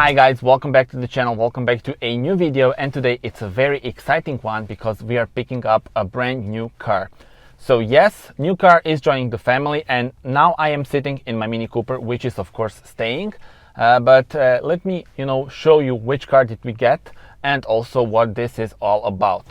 Hi guys, welcome back to the channel, welcome back to a new video, and today it's a very exciting one because we are picking up a brand new car. So yes, new car is joining the family, and now I am sitting in my Mini Cooper, which is of course staying, but let me show you which car did we get and also what this is all about.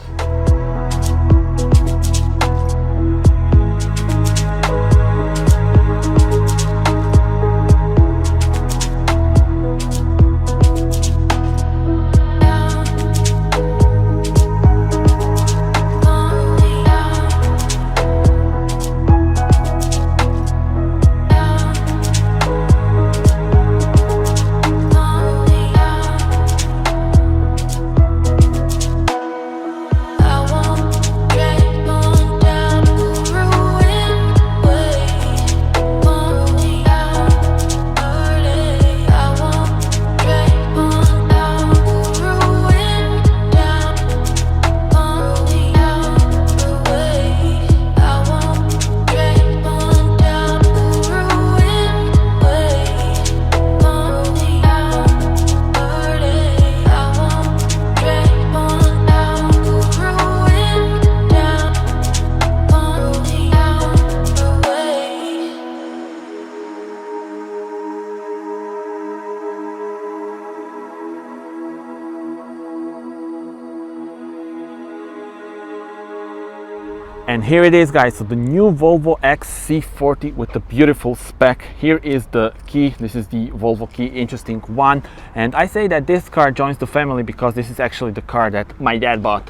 And here it is, guys, so the new Volvo XC40 with the beautiful spec. Here is the key. This is the Volvo key, interesting one. And I say that this car joins the family because this is actually the car that my dad bought.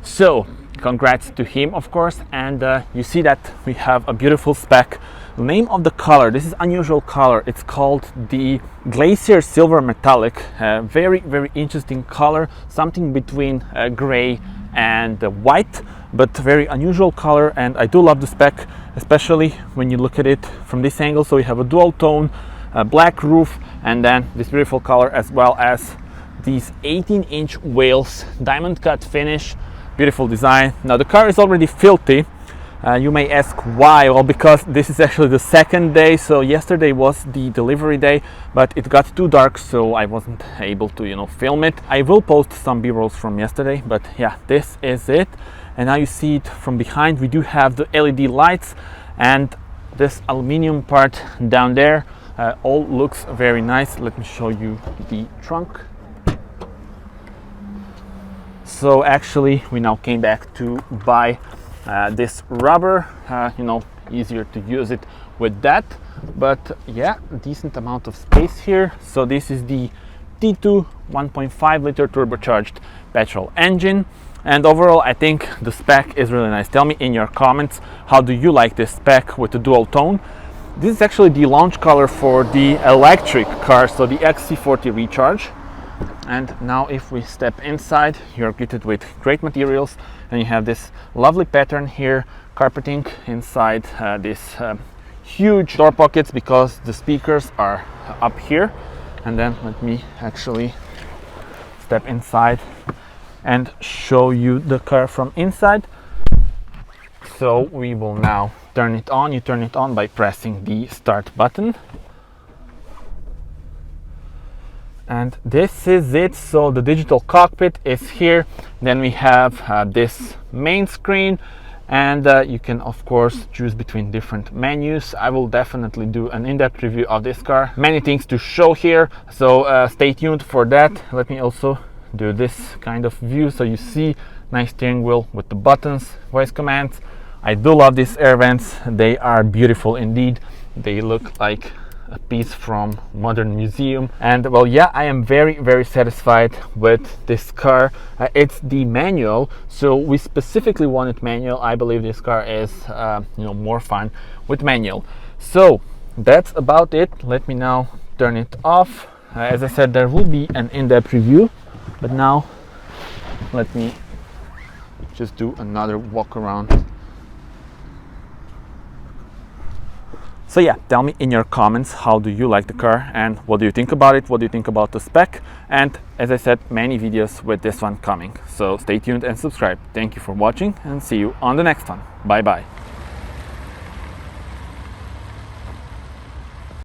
So congrats to him, of course. And you see that we have a beautiful spec. The name of the color, this is unusual color. It's called the GLACIER Silver Metallic. Very, very interesting color, something between gray and white, but very unusual color. And I do love the spec, especially when you look at it from this angle. So we have a dual tone black roof, and then this beautiful color, as well as these 18-inch wheels, diamond cut finish, beautiful design. Now the car is already filthy. You may ask why. Well, because this is actually the second day. So yesterday was the delivery day, but it got too dark, so I wasn't able to film it. I will post some b-rolls from yesterday, but yeah, this is it. And now you see it from behind. We do have the LED lights, and this aluminum part down there all looks very nice. Let me show you the trunk. So actually we now came back to buy this rubber, easier to use it with that, but yeah, decent amount of space here. So this is the T2 1.5 liter turbocharged petrol engine, and overall I think the spec is really nice. Tell me in your comments, how do you like this spec with the dual tone? This is actually the launch color for the electric car, so the XC40 Recharge. And now if we step inside, you're greeted with great materials, and you have this lovely pattern here, carpeting inside this huge door pockets because the speakers are up here. And then let me actually step inside and show you the car from inside. So we will now turn it on. You turn it on by pressing the start button. And this is it. So the digital cockpit is here. Then we have this main screen, and you can of course choose between different menus. I will definitely do an in-depth review of this car. Many things to show here, so stay tuned for that. Let me also do this kind of view, so you see nice steering wheel with the buttons, voice commands. I do love these air vents. They are beautiful indeed. They look like a piece from modern museum. And well, yeah, I am very, very satisfied with this car. It's the manual, so we specifically wanted manual. I believe this car is more fun with manual. So that's about it. Let me now turn it off. As I said, there will be an in-depth review, but now let me just do another walk around. So yeah, tell me in your comments, how do you like the car and what do you think about it? What do you think about the spec? And as I said, many videos with this one coming. So stay tuned and subscribe. Thank you for watching, and see you on the next one. Bye bye.